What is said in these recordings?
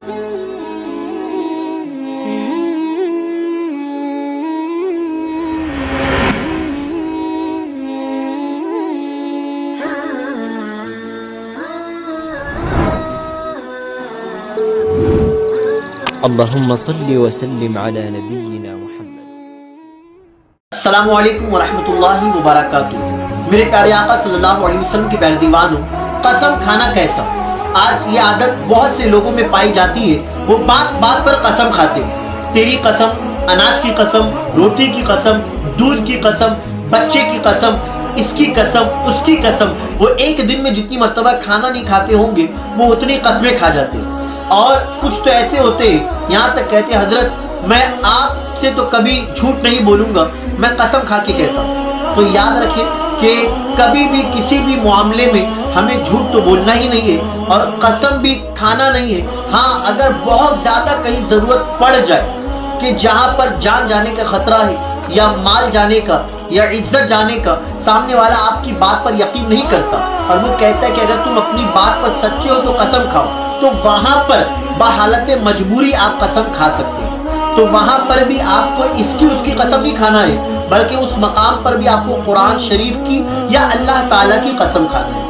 اللهم صل وسلم على نبينا محمد۔ السلام علیکم ورحمۃ اللہ وبرکاتہ۔ میرے پیارے آقا صلی اللہ علیہ وسلم کے پیارے دیوانوں، قسم کھانا کیسا؟ آج یہ عادت بہت سے لوگوں میں پائی جاتی ہے، وہ بات بات پر قسم کھاتے ہیں۔ تیری قسم، اناج کی قسم، روٹی کی قسم، دودھ کی قسم، بچے کی قسم، اس کی قسم، اس کی قسم۔ وہ ایک دن میں جتنی مرتبہ کھانا نہیں کھاتے ہوں گے وہ اتنی قسمیں کھا جاتے ہیں۔ اور کچھ تو ایسے ہوتے ہیں یہاں تک کہتے ہیں حضرت میں آپ سے تو کبھی جھوٹ نہیں بولوں گا، میں قسم کھا کے کہتا ہوں۔ تو یاد رکھیں کہ کبھی بھی کسی بھی معاملے میں ہمیں جھوٹ تو بولنا ہی نہیں ہے اور قسم بھی کھانا نہیں ہے۔ ہاں اگر بہت زیادہ کہیں ضرورت پڑ جائے کہ جہاں پر جان جانے کا خطرہ ہے یا مال جانے کا یا عزت جانے کا، سامنے والا آپ کی بات پر یقین نہیں کرتا اور وہ کہتا ہے کہ اگر تم اپنی بات پر سچے ہو تو قسم کھاؤ، تو وہاں پر بحالت مجبوری آپ قسم کھا سکتے ہیں۔ تو وہاں پر بھی آپ کو اس کی قسم نہیں کھانا ہے، بلکہ اس مقام پر بھی آپ کو قرآن شریف کی یا اللہ تعالیٰ کی قسم کھانا ہے۔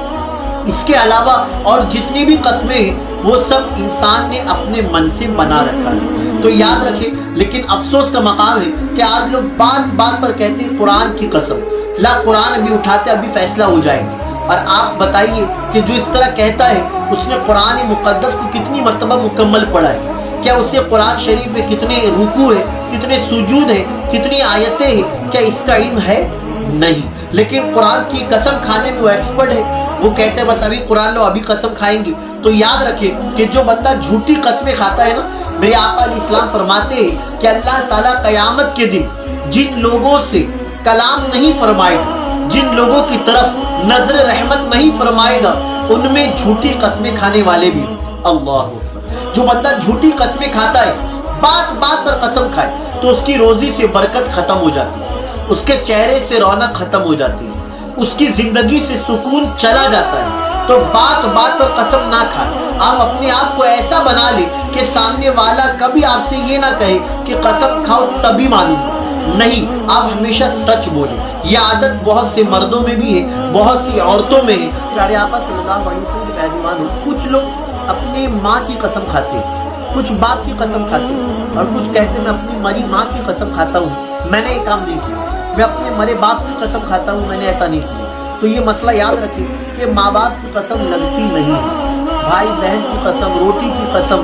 اس کے علاوہ اور جتنی بھی قسمیں ہیں وہ سب انسان نے اپنے من سے بنا رکھا ہے۔ تو یاد رکھیں، لیکن افسوس کا مقام ہے کہ آج لوگ بات بات پر کہتے ہیں قرآن کی قسم، لا قرآن ابھی اٹھاتے ابھی فیصلہ ہو جائے گا۔ اور آپ بتائیے کہ جو اس طرح کہتا ہے اس نے قرآن مقدس کو کتنی مرتبہ مکمل پڑھا ہے؟ کیا اسے قرآن شریف میں کتنے رکوع ہے، کتنے سجود ہے، کتنی آیتیں ہیں، کیا اس کا علم ہے؟ نہیں۔ لیکن قرآن کی قسم کھانے میں وہ ایکسپرٹ ہے، وہ کہتے ہیں بس ابھی قرآن لو ابھی قسم کھائیں گے۔ تو یاد رکھیں کہ جو بندہ جھوٹی قسمیں کھاتا ہے نا، میرے آقا علیہ السلام فرماتے ہیں کہ اللہ تعالیٰ قیامت کے دن جن لوگوں سے کلام نہیں فرمائے گا، جن لوگوں کی طرف نظر رحمت نہیں فرمائے گا، ان میں جھوٹی قسمیں کھانے والے بھی۔ اللہ اکبر۔ جو بندہ جھوٹی قسمیں کھاتا ہے، بات بات پر قسم کھائے، تو اس کی روزی سے برکت ختم ہو جاتی ہے، اس کے چہرے سے رونق ختم ہو جاتی ہے، اس کی زندگی سے سکون چلا جاتا ہے۔ تو بات بات پر قسم نہ کھائے، آپ اپنے آپ کو ایسا بنا لیں کہ سامنے والا کبھی آپ سے یہ نہ کہے کہ قسم کھاؤ تبھی مانوں گا۔ نہیں، آپ ہمیشہ سچ بولیں۔ یہ عادت بہت سے مردوں میں بھی ہے، بہت سی عورتوں میں ہے۔ پیارے آقا صلی اللہ علیہ وسلم کے پیارے دیوانوں، کچھ لوگ اپنی ماں کی قسم کھاتے ہیں، کچھ باپ کی قسم کھاتے ہیں، اور کچھ کہتے ہیں میں اپنی مری ماں کی قسم کھاتا ہوں، میں نے یہ کام نہیں کیا، میں اپنے مرے باپ کی قسم کھاتا ہوں، میں نے ایسا نہیں کیا۔ تو یہ مسئلہ یاد رکھیں کہ ماں باپ کی قسم لگتی نہیں ہے، بھائی بہن کی قسم، روٹی کی قسم،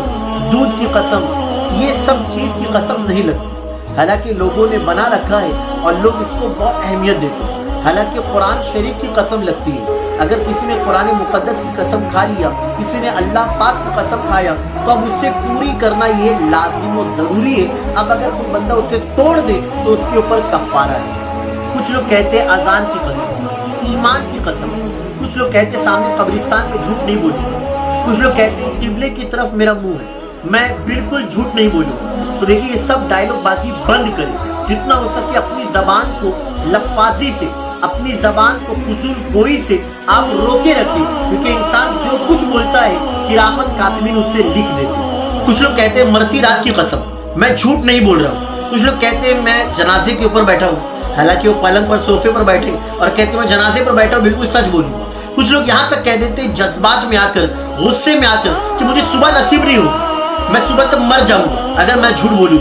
دودھ کی قسم، یہ سب چیز کی قسم نہیں لگتی۔ حالانکہ لوگوں نے بنا رکھا ہے اور لوگ اس کو بہت اہمیت دیتے ہیں۔ حالانکہ قرآن شریف کی قسم لگتی ہے۔ اگر کسی نے قرآن مقدس کی قسم کھا لیا، کسی نے اللہ پاک کی قسم کھایا، تو اب اسے پوری کرنا یہ لازم و ضروری ہے۔ اب اگر کوئی بندہ اسے توڑ دے تو اس کے اوپر کفارہ ہے۔ کچھ لوگ کہتے ہیں اذان کی قسم، ایمان کی قسم، کچھ لوگ کہتے ہیں سامنے قبرستان پہ جھوٹ نہیں بولوں، کچھ لوگ کہتے ہیں قبلے کی طرف میرا منہ ہے، میں بالکل جھوٹ نہیں بولوں۔ تو دیکھیے یہ سب ڈائلاگ بازی بند کریں، جتنا ہو سکے اپنی زبان کو لفاظی سے، اپنی زبان کو فضول گوئی سے آپ روکے رکھیں، کیونکہ انسان جو کچھ بولتا ہے کرامت کاتبین اسے لکھ دیتے ہیں۔ کچھ لوگ کہتے ہیں مرتی رات کی قسم، میں جھوٹ نہیں بول رہا ہوں۔ کچھ لوگ کہتے ہیں میں جنازے کے اوپر بیٹھا ہوں، حالانکہ وہ پلنگ پر صوفے پر بیٹھے اور کہتے ہیں میں جنازے پر بیٹھا ہوں، بالکل سچ بولوں۔ کچھ لوگ یہاں تک کہہ دیتے ہیں جذبات میں آ کر، غصے میں آ کر کہ مجھے صبح نصیب نہیں ہوگی، میں صبح تک مر جاؤں گا اگر میں جھوٹ بولوں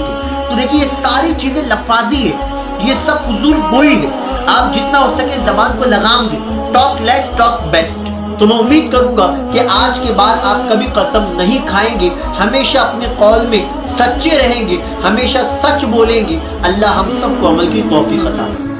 تو دیکھیے یہ ساری چیزیں لفاظی ہے، یہ سب فضول گوئی ہے۔ آپ جتنا ہو سکے زبان کو لگام دیں، ٹاک لیس ٹاک بیسٹ۔ تو میں امید کروں گا کہ آج کے بعد آپ کبھی قسم نہیں کھائیں گے، ہمیشہ اپنے قول میں سچے رہیں گے، ہمیشہ سچ بولیں گے۔ اللہ ہم سب کو عمل کی توفیق عطا فرمائے۔